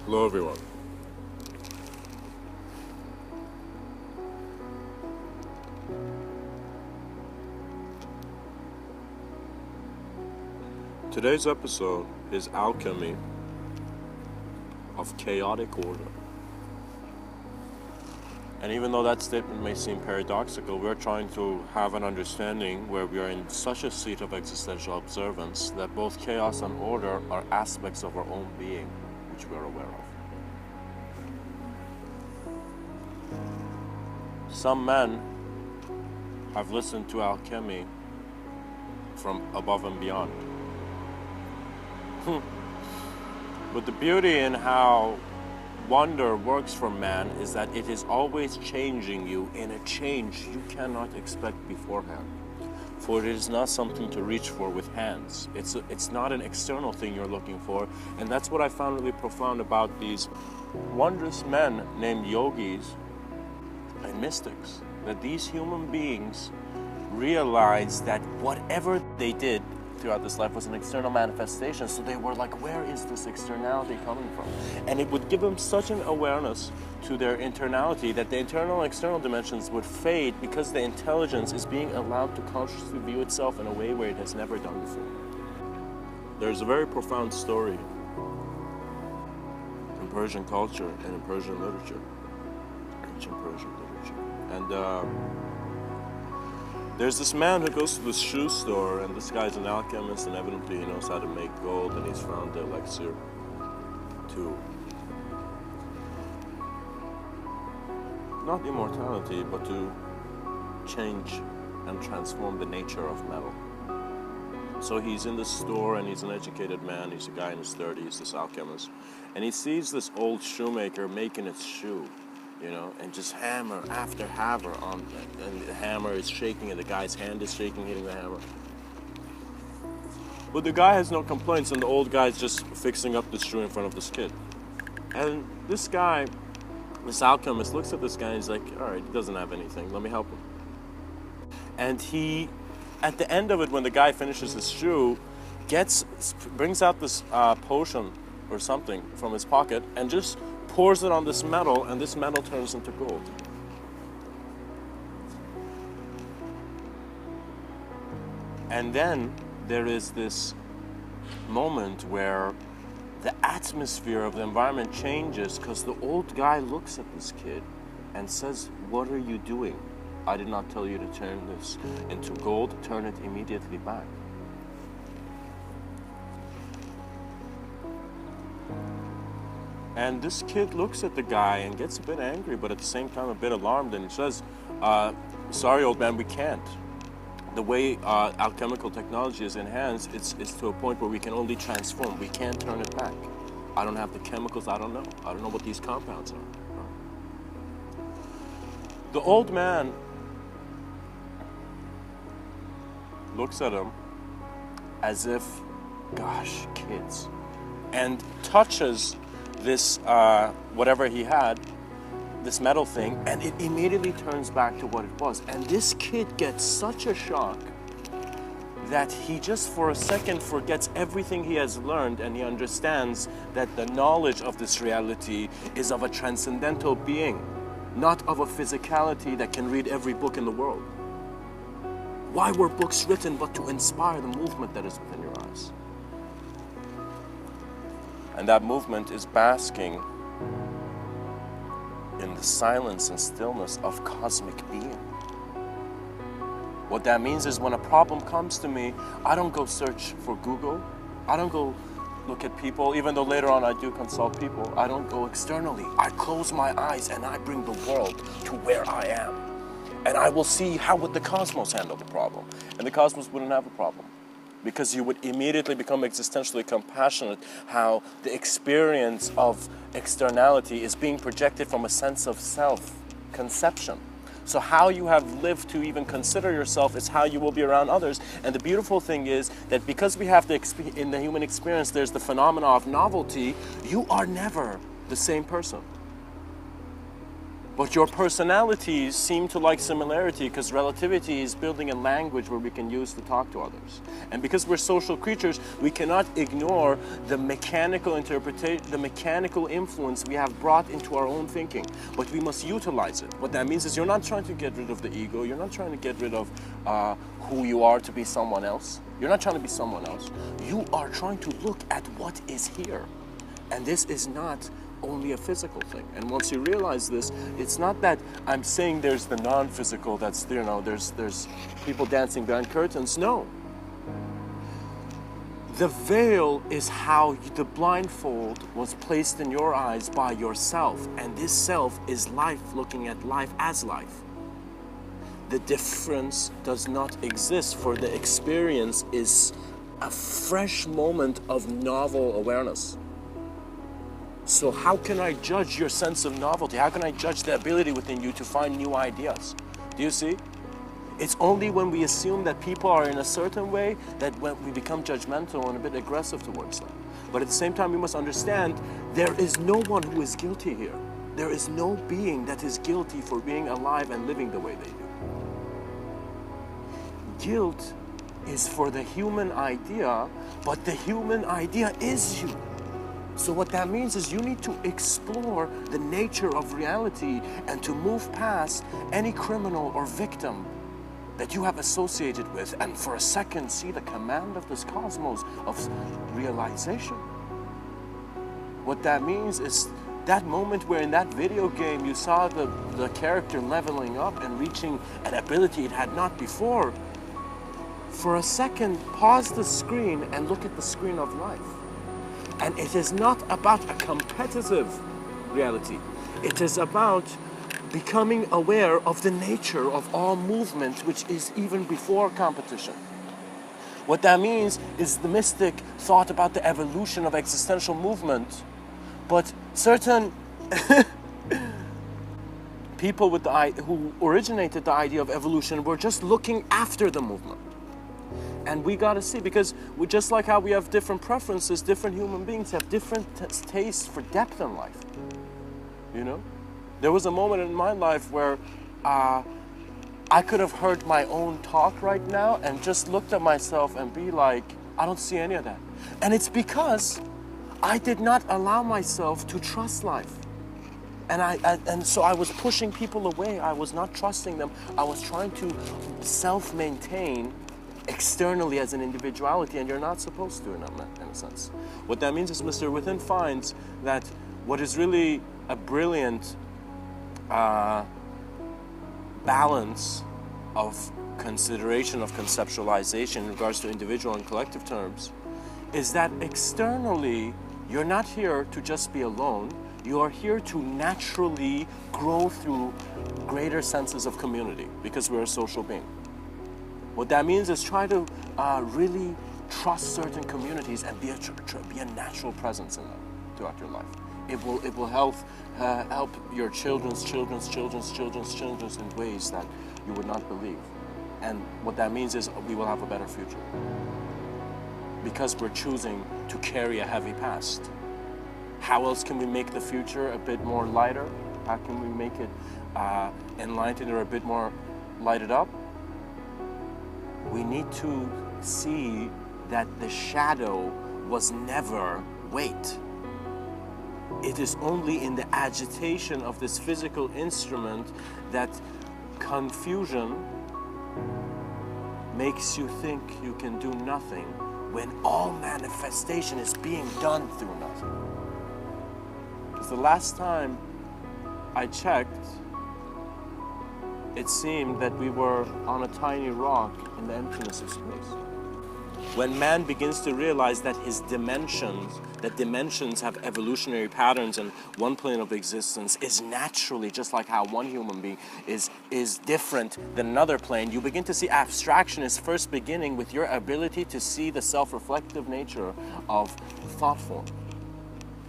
Hello everyone. Today's episode is Alchemy of Chaotic Order. And even though that statement may seem paradoxical, we're trying to have an understanding where we are in such a state of existential observance that both chaos and order are aspects of our own being, which we're aware of. Some men have listened to Alchemy from above and beyond. But the beauty in how wonder works for man is that it is always changing you in a change you cannot expect beforehand. For it is not something to reach for with hands. It's not an external thing you're looking for. And that's what I found really profound about these wondrous men named yogis and mystics. That these human beings realized that whatever they did throughout this life was an external manifestation. So they were like, where is this externality coming from? And it would give them such an awareness to their internality that the internal and external dimensions would fade because the intelligence is being allowed to consciously view itself in a way where it has never done before. There's a very profound story in Persian culture and in Persian literature, ancient Persian literature. And there's this man who goes to this shoe store, and this guy's an alchemist, and evidently he knows how to make gold, and he's found the elixir to not immortality, but to change and transform the nature of metal. So he's in the store, and he's an educated man. He's a guy in his 30s, this alchemist, and he sees this old shoemaker making his shoe. You know, and just hammer after hammer on it. And the hammer is shaking and the guy's hand is shaking, hitting the hammer. But the guy has no complaints, and the old guy's just fixing up the shoe in front of this kid. And this guy, this alchemist, looks at this guy and he's like, all right, he doesn't have anything, let me help him. And he, at the end of it, when the guy finishes his shoe, brings out this potion or something from his pocket and just pours it on this metal, and this metal turns into gold. And then there is this moment where the atmosphere of the environment changes because the old guy looks at this kid and says, what are you doing? I did not tell you to turn this into gold, turn it immediately back. And this kid looks at the guy and gets a bit angry, but at the same time a bit alarmed, and he says, sorry old man, we can't. The way alchemical technology is enhanced, it's to a point where we can only transform. We can't turn it back. I don't have the chemicals, I don't know. I don't know what these compounds are. The old man looks at him as if, gosh, kids, and touches this, whatever he had, this metal thing, and it immediately turns back to what it was. And this kid gets such a shock that he just for a second forgets everything he has learned, and he understands that the knowledge of this reality is of a transcendental being, not of a physicality that can read every book in the world. Why were books written but to inspire the movement that is within your eyes? And that movement is basking in the silence and stillness of cosmic being. What that means is when a problem comes to me, I don't go search for Google. I don't go look at people, even though later on I do consult people. I don't go externally. I close my eyes and I bring the world to where I am. And I will see how would the cosmos handle the problem. And the cosmos wouldn't have a problem, because you would immediately become existentially compassionate how the experience of externality is being projected from a sense of self-conception. So how you have lived to even consider yourself is how you will be around others. And the beautiful thing is that because we have in the human experience, there's the phenomena of novelty, you are never the same person. But your personalities seem to like similarity because relativity is building a language where we can use to talk to others. And because we're social creatures, we cannot ignore the mechanical interpretation, the mechanical influence we have brought into our own thinking. But we must utilize it. What that means is you're not trying to get rid of the ego. You're not trying to get rid of who you are to be someone else. You're not trying to be someone else. You are trying to look at what is here. And this is not only a physical thing. And once you realize this, it's not that I'm saying there's the non-physical, that's, you know, there's people dancing behind curtains. No. The veil is how the blindfold was placed in your eyes by yourself, and this self is life looking at life as life. The difference does not exist, for the experience is a fresh moment of novel awareness. So how can I judge your sense of novelty? How can I judge the ability within you to find new ideas? Do you see? It's only when we assume that people are in a certain way that when we become judgmental and a bit aggressive towards them. But at the same time, we must understand there is no one who is guilty here. There is no being that is guilty for being alive and living the way they do. Guilt is for the human idea, but the human idea is you. So what that means is you need to explore the nature of reality and to move past any criminal or victim that you have associated with, and for a second see the command of this cosmos of realization. What that means is that moment where in that video game you saw the character leveling up and reaching an ability it had not before. For a second, pause the screen and look at the screen of life. And it is not about a competitive reality. It is about becoming aware of the nature of all movement, which is even before competition. What that means is the mystic thought about the evolution of existential movement, but certain people with who originated the idea of evolution were just looking after the movement. And we got to see, because we, just like how we have different preferences, different human beings have different tastes for depth in life. You know? There was a moment in my life where I could have heard my own talk right now and just looked at myself and be like, I don't see any of that. And it's because I did not allow myself to trust life. And so I was pushing people away. I was not trusting them. I was trying to self-maintain externally as an individuality, and you're not supposed to in a sense. What that means is Mr. Within finds that what is really a brilliant balance of consideration of conceptualization in regards to individual and collective terms is that externally you're not here to just be alone. You are here to naturally grow through greater senses of community because we're a social being. What that means is try to really trust certain communities and be a natural presence in them throughout your life. It will help your children's in ways that you would not believe. And what that means is we will have a better future because we're choosing to carry a heavy past. How else can we make the future a bit more lighter? How can we make it enlightened or a bit more lighted up? We need to see that the shadow was never weight. It is only in the agitation of this physical instrument that confusion makes you think you can do nothing when all manifestation is being done through nothing. Because the last time I checked, it seemed that we were on a tiny rock in the emptiness of space. When man begins to realize that his dimensions have evolutionary patterns and one plane of existence is naturally, just like how one human being is different than another plane, you begin to see abstraction is first beginning with your ability to see the self-reflective nature of thought form.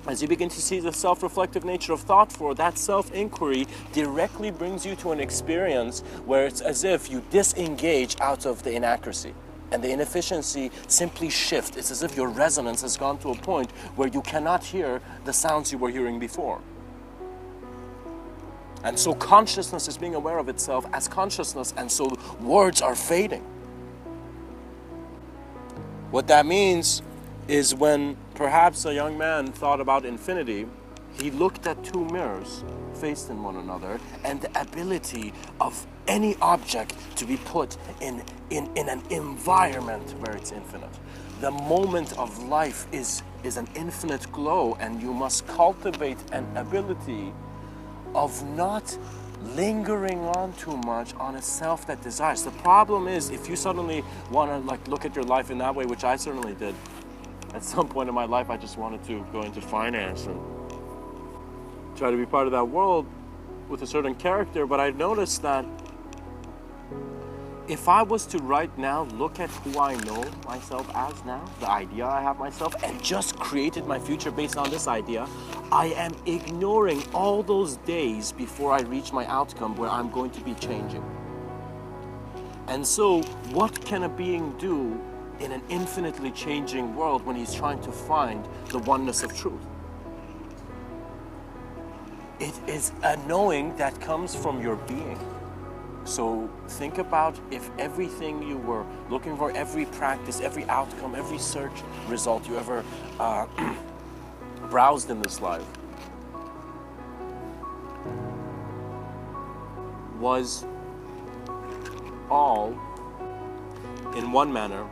As you begin to see the self-reflective nature of thought form, that self-inquiry directly brings you to an experience where it's as if you disengage out of the inaccuracy. And the inefficiency simply shifts. It's as if your resonance has gone to a point where you cannot hear the sounds you were hearing before. And so consciousness is being aware of itself as consciousness, and so words are fading. What that means is when perhaps a young man thought about infinity, he looked at two mirrors faced in one another, and the ability of any object to be put in an environment where it's infinite. The moment of life is an infinite glow, and you must cultivate an ability of not lingering on too much on a self that desires. The problem is, if you suddenly want to like look at your life in that way, which I certainly did, at some point in my life I just wanted to go into finance and try to be part of that world with a certain character, but I noticed that if I was to right now look at who I know myself as now, the idea I have myself, and just created my future based on this idea, I am ignoring all those days before I reach my outcome where I'm going to be changing. And so, what can a being do in an infinitely changing world when he's trying to find the oneness of truth? It is a knowing that comes from your being. So think about if everything you were looking for, every practice, every outcome, every search result you ever browsed in this life was all, in one manner,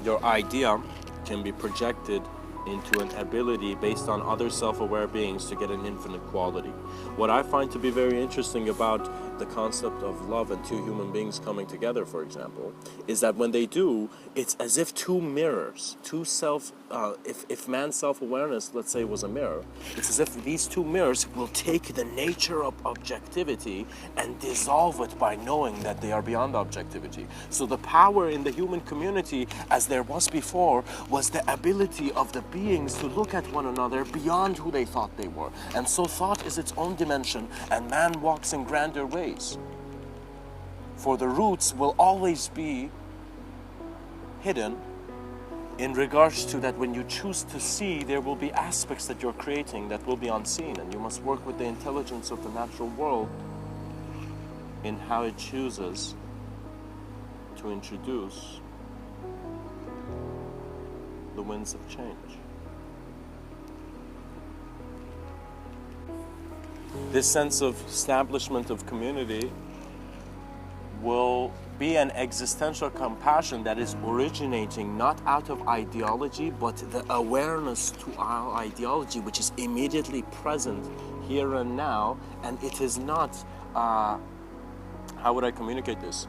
your idea can be projected into an ability based on other self-aware beings to get an infinite quality. What I find to be very interesting about the concept of love and two human beings coming together, for example, is that when they do, it's as if two mirrors, if man's self-awareness, let's say, was a mirror, it's as if these two mirrors will take the nature of objectivity and dissolve it by knowing that they are beyond objectivity. So the power in the human community, as there was before, was the ability of the beings to look at one another beyond who they thought they were. And so thought is its own dimension, and man walks in grander ways. For the roots will always be hidden in regards to that when you choose to see, there will be aspects that you're creating that will be unseen, and you must work with the intelligence of the natural world in how it chooses to introduce the winds of change. This sense of establishment of community will be an existential compassion that is originating not out of ideology, but the awareness to our ideology, which is immediately present here and now. And it is not, how would I communicate this?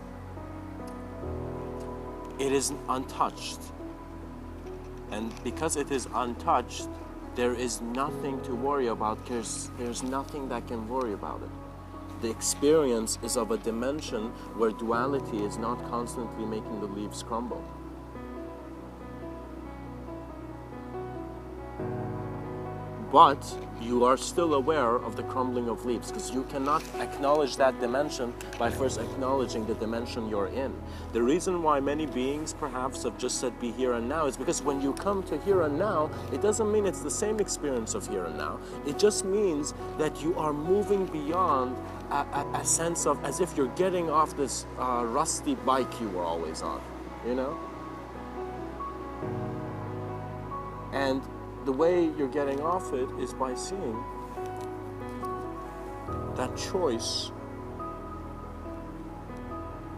It is untouched. And because it is untouched, there is nothing to worry about. There's nothing that can worry about it. The experience is of a dimension where duality is not constantly making the leaves crumble. But you are still aware of the crumbling of leaves, because you cannot acknowledge that dimension by first acknowledging the dimension you're in. The reason why many beings perhaps have just said be here and now is because when you come to here and now, it doesn't mean it's the same experience of here and now. It just means that you are moving beyond a sense of as if you're getting off this rusty bike you were always on, you know? And the way you're getting off it is by seeing that choice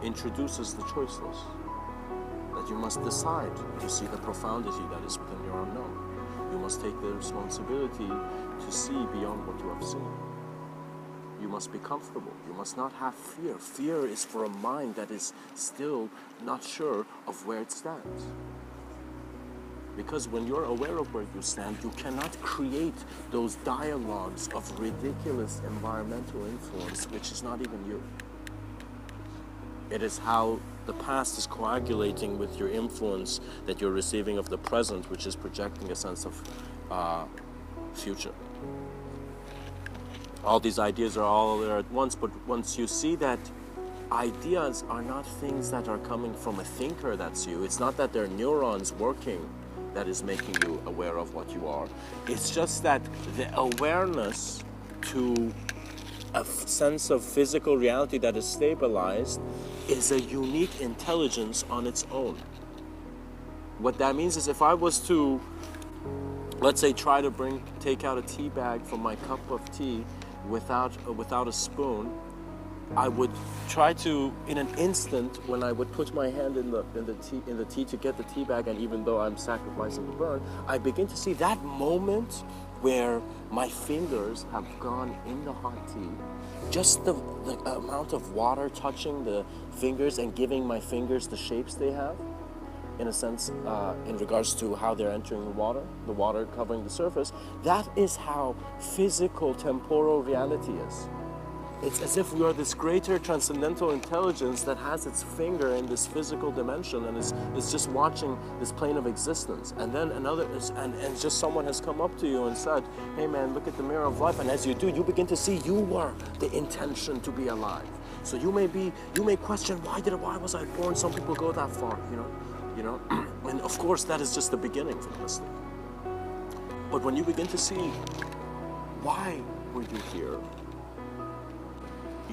introduces the choiceless. That you must decide to see the profundity that is within your unknown. You must take the responsibility to see beyond what you have seen. You must be comfortable. You must not have fear. Fear is for a mind that is still not sure of where it stands. Because when you're aware of where you stand, you cannot create those dialogues of ridiculous environmental influence, which is not even you. It is how the past is coagulating with your influence that you're receiving of the present, which is projecting a sense of future. All these ideas are all there at once, but once you see that ideas are not things that are coming from a thinker that's you, it's not that they're neurons working that is making you aware of what you are. It's just that the awareness to a sense of physical reality that is stabilized is a unique intelligence on its own. What that means is if I was to, let's say, try to take out a tea bag from my cup of tea without a spoon, I would try to, in an instant, when I would put my hand in the tea to get the tea bag, and even though I'm sacrificing the burn, I begin to see that moment where my fingers have gone in the hot tea, just the amount of water touching the fingers and giving my fingers the shapes they have, in a sense, in regards to how they're entering the water covering the surface. That is how physical temporal reality is. It's as if we are this greater transcendental intelligence that has its finger in this physical dimension and is just watching this plane of existence. And then and just someone has come up to you and said, hey man, look at the mirror of life. And as you do, you begin to see you were the intention to be alive. So you may question, why was I born? Some people go that far, you know. And of course that is just the beginning for the mystic. But when you begin to see, why were you here?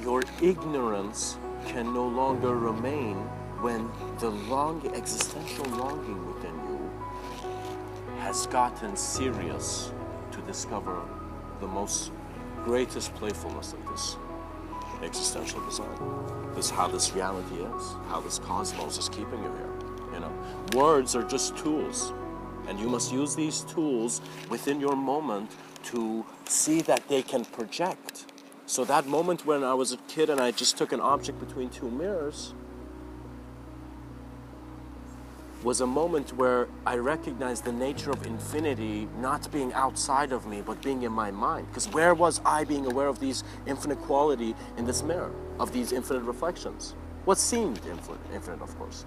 Your ignorance can no longer remain when the existential longing within you has gotten serious to discover the most greatest playfulness of this existential design. This is how this reality is, how this cosmos is keeping you here. Words are just tools, and you must use these tools within your moment to see that they can project. So that moment when I was a kid and I just took an object between two mirrors was a moment where I recognized the nature of infinity not being outside of me, but being in my mind. Because where was I being aware of these infinite quality in this mirror, of these infinite reflections? What seemed infinite, of course.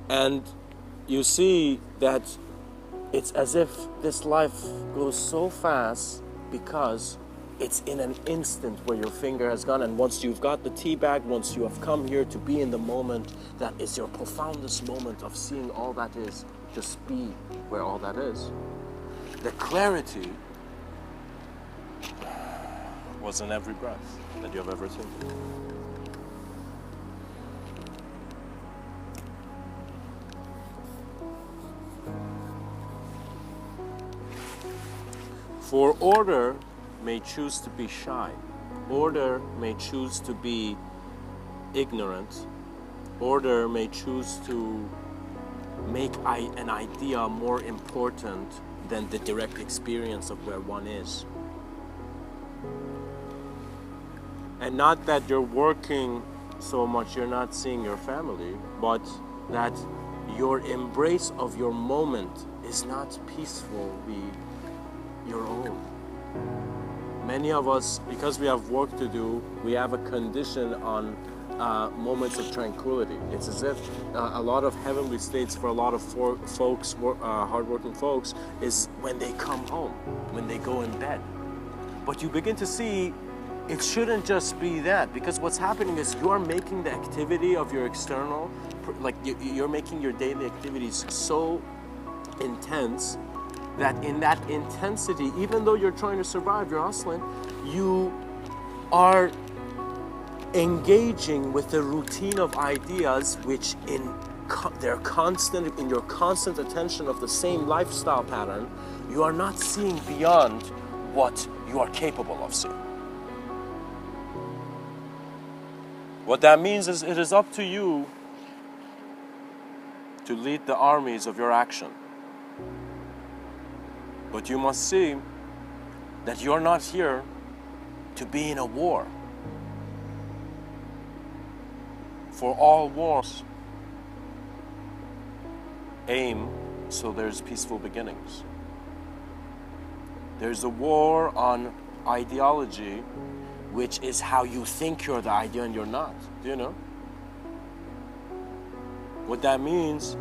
And you see that it's as if this life goes so fast because it's in an instant where your finger has gone, and once you've got the tea bag, once you have come here to be in the moment, that is your profoundest moment of seeing all that is, just be where all that is. The clarity was in every breath that you have ever taken. For order may choose to be shy. Order may choose to be ignorant. Order may choose to make an idea more important than the direct experience of where one is. And not that you're working so much, you're not seeing your family, but that your embrace of your moment is not peacefully your own. Many of us, because we have work to do, we have a condition on moments of tranquility. It's as if a lot of heavenly states for a lot of folks, hardworking folks, is when they come home, when they go in bed. But you begin to see it shouldn't just be that, because what's happening is you are making the activity of your external, like you're making your daily activities so intense that in that intensity, even though you're trying to survive, you're hustling, you are engaging with the routine of ideas which in your constant attention of the same lifestyle pattern, you are not seeing beyond what you are capable of seeing. What that means is it is up to you to lead the armies of your action. But you must see that you're not here to be in a war. For all wars aim so there's peaceful beginnings. There's a war on ideology, which is how you think you're the idea and you're not. Do you know? What that means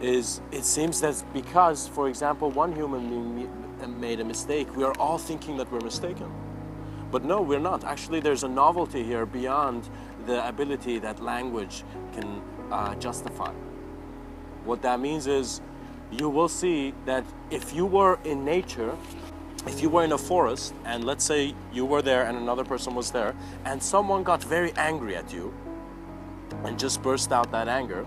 is it seems that because, for example, one human being made a mistake, we are all thinking that we're mistaken. But no, we're not. Actually, there's a novelty here beyond the ability that language can justify. What that means is you will see that if you were in nature, if you were in a forest, and let's say you were there and another person was there, and someone got very angry at you and just burst out that anger,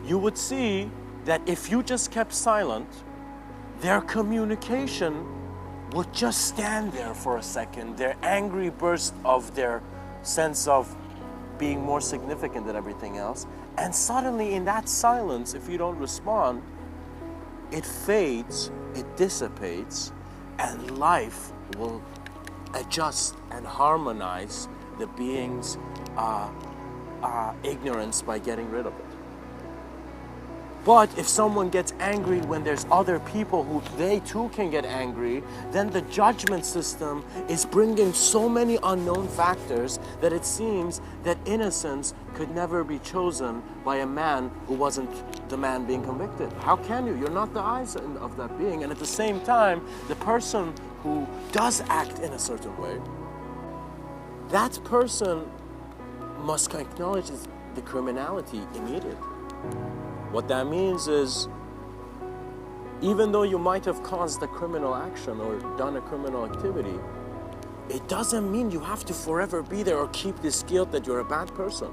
you would see that if you just kept silent, their communication would just stand there for a second. Their angry burst of their sense of being more significant than everything else. And suddenly in that silence, if you don't respond, it fades, it dissipates, and life will adjust and harmonize the being's ignorance by getting rid of it. But if someone gets angry when there's other people who they too can get angry, then the judgment system is bringing so many unknown factors that it seems that innocence could never be chosen by a man who wasn't the man being convicted. How can you? You're not the eyes of that being. And at the same time, the person who does act in a certain way, that person must acknowledge the criminality immediately. What that means is, even though you might have caused a criminal action or done a criminal activity, it doesn't mean you have to forever be there or keep this guilt that you're a bad person.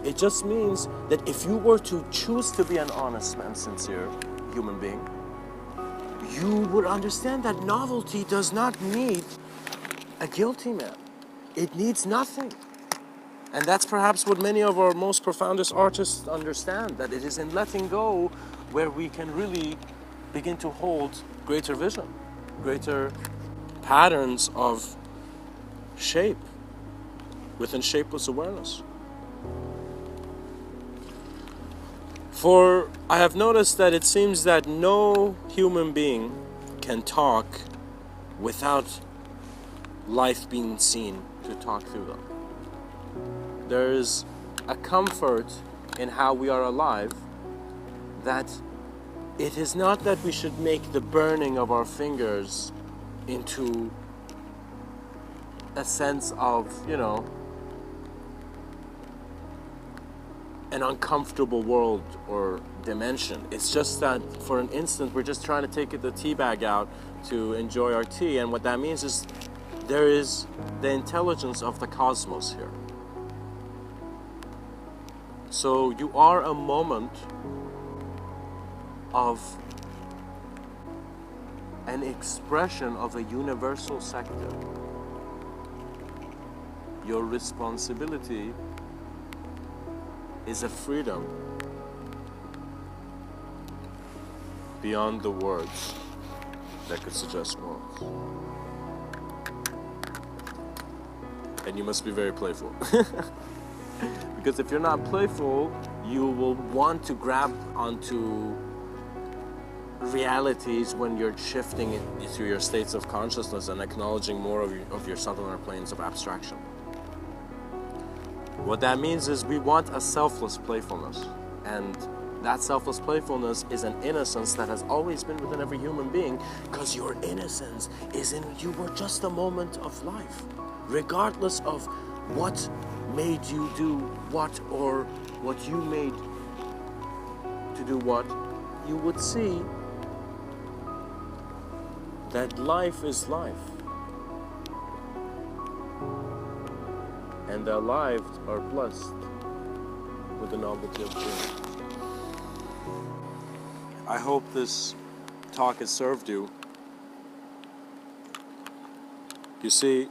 It just means that if you were to choose to be an honest and sincere human being, you would understand that novelty does not need a guilty man. It needs nothing. And that's perhaps what many of our most profoundest artists understand, that it is in letting go where we can really begin to hold greater vision, greater patterns of shape within shapeless awareness. For I have noticed that it seems that no human being can talk without life being seen to talk through them. There is a comfort in how we are alive, that it is not that we should make the burning of our fingers into a sense of, an uncomfortable world or dimension. It's just that for an instant we're just trying to take the tea bag out to enjoy our tea, and what that means is there is the intelligence of the cosmos here. So you are a moment of an expression of a universal sector. Your responsibility is a freedom beyond the words that could suggest more. And you must be very playful. Because if you're not playful, you will want to grab onto realities when you're shifting through your states of consciousness and acknowledging more of your subtler planes of abstraction. What that means is we want a selfless playfulness. And that selfless playfulness is an innocence that has always been within every human being, because your innocence is in you were just a moment of life. Regardless of what made you do what, or what you made to do what, you would see that life is life. And the alive are blessed with the novelty of being. I hope this talk has served you. You see,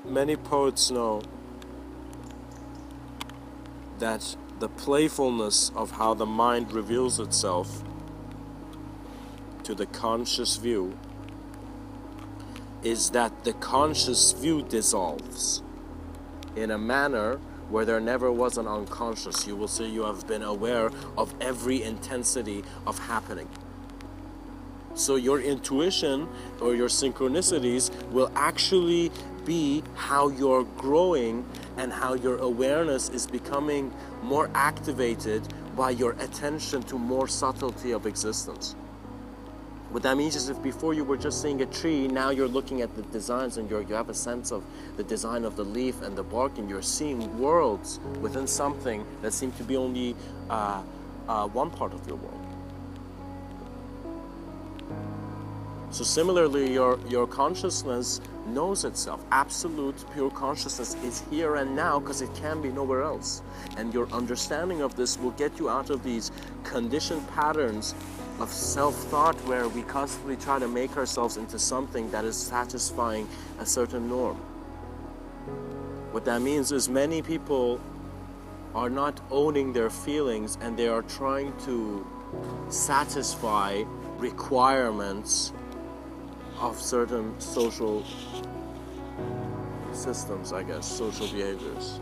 many poets know that the playfulness of how the mind reveals itself to the conscious view is that the conscious view dissolves in a manner where there never was an unconscious. You will see you have been aware of every intensity of happening. So your intuition or your synchronicities will actually be how you're growing and how your awareness is becoming more activated by your attention to more subtlety of existence. What that means is if before you were just seeing a tree, now you're looking at the designs and you have a sense of the design of the leaf and the bark, and you're seeing worlds within something that seem to be only one part of your world. So similarly, your consciousness knows itself. Absolute pure consciousness is here and now because it can be nowhere else. And your understanding of this will get you out of these conditioned patterns of self-thought where we constantly try to make ourselves into something that is satisfying a certain norm. What that means is many people are not owning their feelings and they are trying to satisfy requirements of certain social systems, I guess, social behaviors.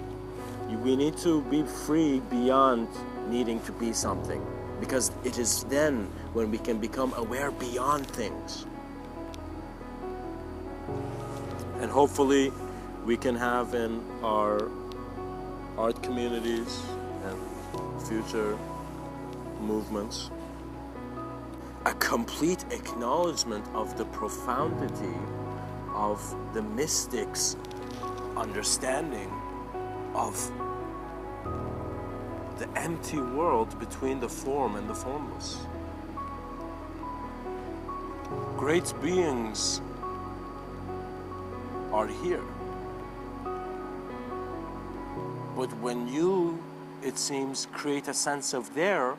We need to be free beyond needing to be something, because it is then when we can become aware beyond things. And hopefully we can have in our art communities and future movements a complete acknowledgement of the profundity of the mystics' understanding of the empty world between the form and the formless. Great beings are here. But when you, it seems, create a sense of there,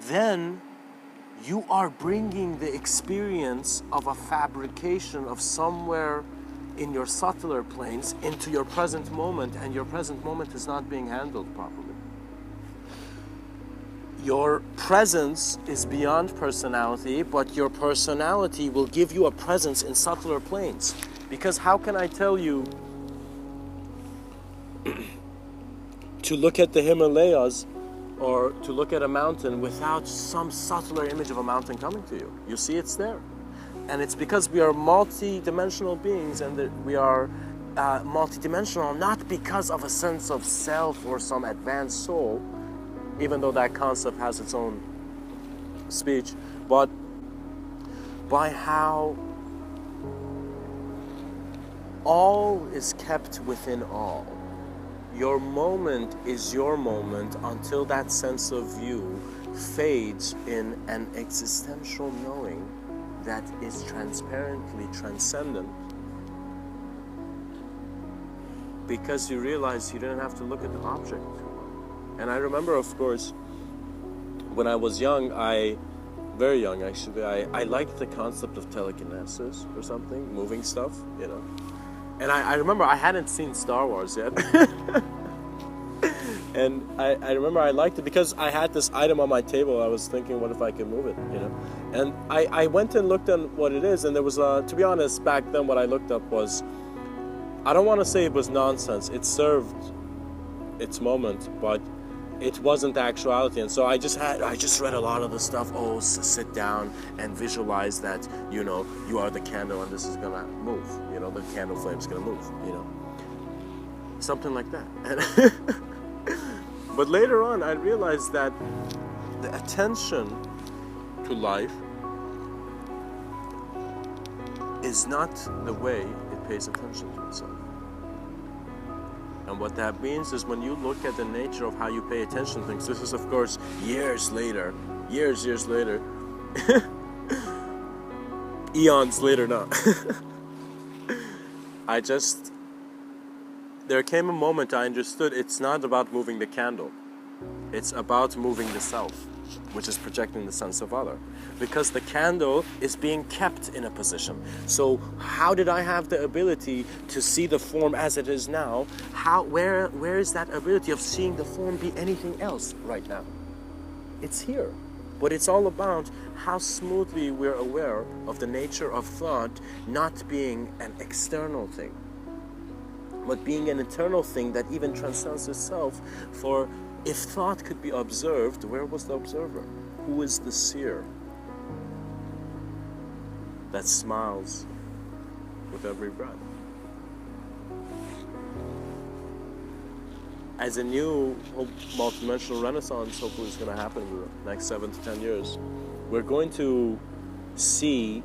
then you are bringing the experience of a fabrication of somewhere in your subtler planes into your present moment, and your present moment is not being handled properly. Your presence is beyond personality, but your personality will give you a presence in subtler planes. Because how can I tell you to look at the Himalayas or to look at a mountain without some subtler image of a mountain coming to you? You see it's there. And it's because we are multi-dimensional beings, and that we are multi-dimensional not because of a sense of self or some advanced soul, even though that concept has its own speech, but by how all is kept within all. Your moment is your moment until that sense of you fades in an existential knowing that is transparently transcendent, because you realize you didn't have to look at the object. And I remember, of course, when I was young, very young actually, I liked the concept of telekinesis or something, moving stuff, you know. And I remember I hadn't seen Star Wars yet. And I remember I liked it because I had this item on my table. I was thinking, what if I could move it, you know? And I went and looked at what it is, and there was, to be honest, back then what I looked up was, I don't want to say it was nonsense. It served its moment, but it wasn't the actuality. And so I just read a lot of the stuff. Oh, sit down and visualize that, you know, you are the candle and this is gonna move, you know, the candle flame's gonna move, you know, something like that. And but later on I realized that the attention to life is not the way it pays attention to itself. And what that means is when you look at the nature of how you pay attention to things, this is of course years later, years later, eons later now. There came a moment I understood it's not about moving the candle. It's about moving the self, which is projecting the sense of other. Because the candle is being kept in a position. So how did I have the ability to see the form as it is now? Where is that ability of seeing the form be anything else right now? It's here. But it's all about how smoothly we're aware of the nature of thought not being an external thing, but being an internal thing that even transcends itself. For if thought could be observed, where was the observer? Who is the seer that smiles with every breath? As a new multidimensional renaissance hopefully is going to happen in the next 7 to 10 years, we're going to see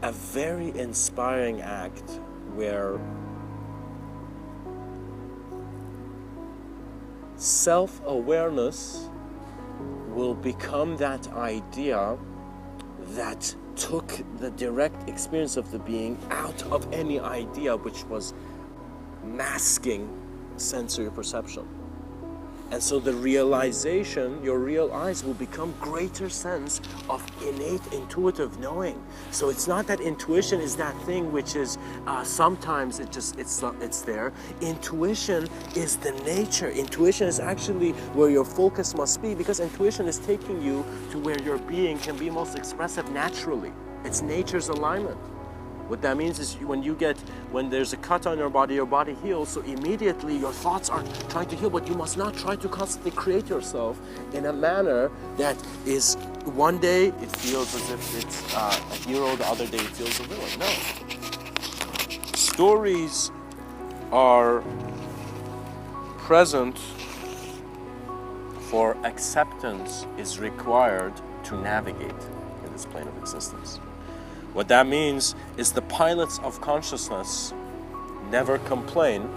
a very inspiring act where self-awareness will become that idea that took the direct experience of the being out of any idea which was masking sensory perception. And so the realization, your real eyes will become greater sense of innate intuitive knowing. So it's not that intuition is that thing which is sometimes it's there. Intuition is the nature. Intuition is actually where your focus must be, because intuition is taking you to where your being can be most expressive naturally. It's nature's alignment. What that means is when there's a cut on your body heals, so immediately your thoughts are trying to heal, but you must not try to constantly create yourself in a manner that is, one day it feels as if it's a hero, the other day it feels a villain. No. Stories are present for acceptance is required to navigate in this plane of existence. What that means is the pilots of consciousness never complain.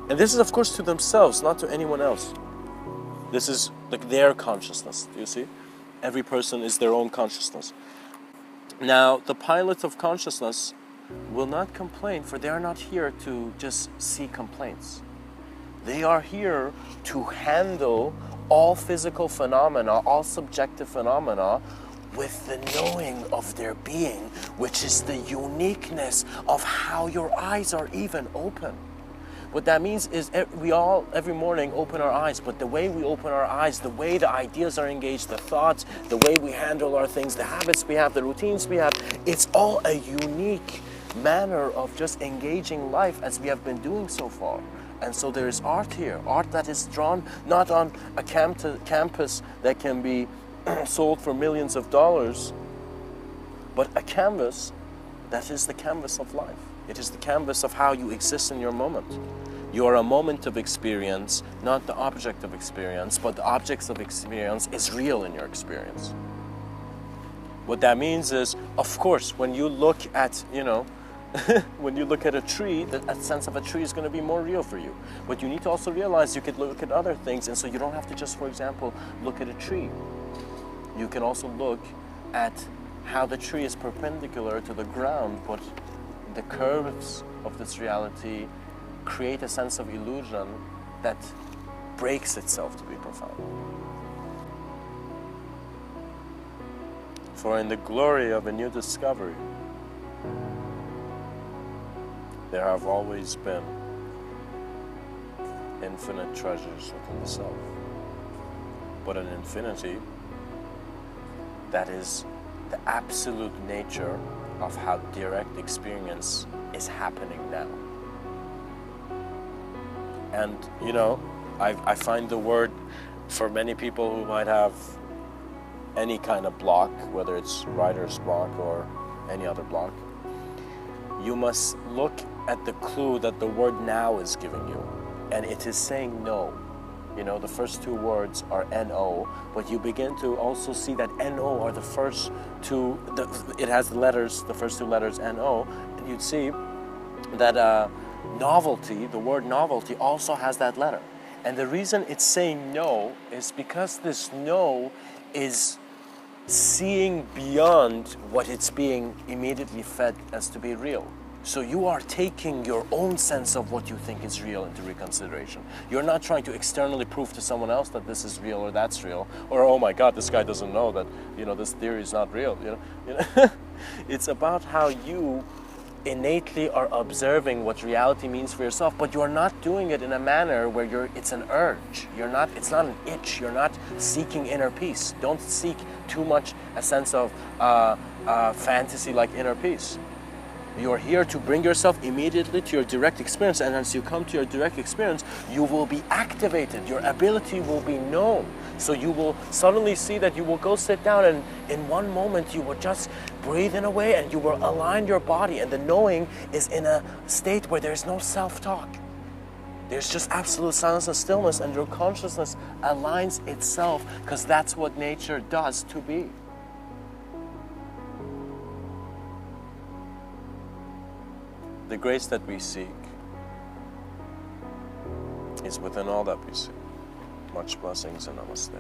And this is, of course, to themselves, not to anyone else. This is like their consciousness, do you see? Every person is their own consciousness. Now, the pilots of consciousness will not complain, for they are not here to just see complaints. They are here to handle all physical phenomena, all subjective phenomena, with the knowing of their being, which is the uniqueness of how your eyes are even open. What that means is we all, every morning, open our eyes, but the way we open our eyes, the way the ideas are engaged, the thoughts, the way we handle our things, the habits we have, the routines we have, it's all a unique manner of just engaging life as we have been doing so far. And so there is art here, art that is drawn not on a campus that can be sold for millions of dollars, but a canvas that is the canvas of life. It is the canvas of how you exist in your moment. You are a moment of experience, not the object of experience, but the objects of experience is real in your experience. What that means is, of course, when you look at, when you look at a tree, a sense of a tree is going to be more real for you. But you need to also realize you could look at other things, and so you don't have to just, for example, look at a tree. You can also look at how the tree is perpendicular to the ground, but the curves of this reality create a sense of illusion that breaks itself to be profound. For in the glory of a new discovery, there have always been infinite treasures within the self, but an infinity that is the absolute nature of how direct experience is happening now. And I find the word, for many people who might have any kind of block, whether it's writer's block or any other block, you must look at the clue that the word now is giving you, and it is saying no. The first two words are N-O, but you begin to also see that N-O are the first two, it has the first two letters N-O, and you'd see that novelty, the word novelty, also has that letter. And the reason it's saying no is because this no is seeing beyond what it's being immediately fed as to be real. So you are taking your own sense of what you think is real into reconsideration. You're not trying to externally prove to someone else that this is real or that's real, or oh my God, this guy doesn't know that this theory is not real. It's about how you innately are observing what reality means for yourself, but you are not doing it in a manner where it's an urge. It's not an itch. You're not seeking inner peace. Don't seek too much a sense of fantasy like inner peace. You're here to bring yourself immediately to your direct experience, and as you come to your direct experience, you will be activated. Your ability will be known. So you will suddenly see that you will go sit down, and in one moment you will just breathe in a way, and you will align your body, and the knowing is in a state where there's no self-talk. There's just absolute silence and stillness, and your consciousness aligns itself, because that's what nature does to be. The grace that we seek is within all that we see. Much blessings and namaste.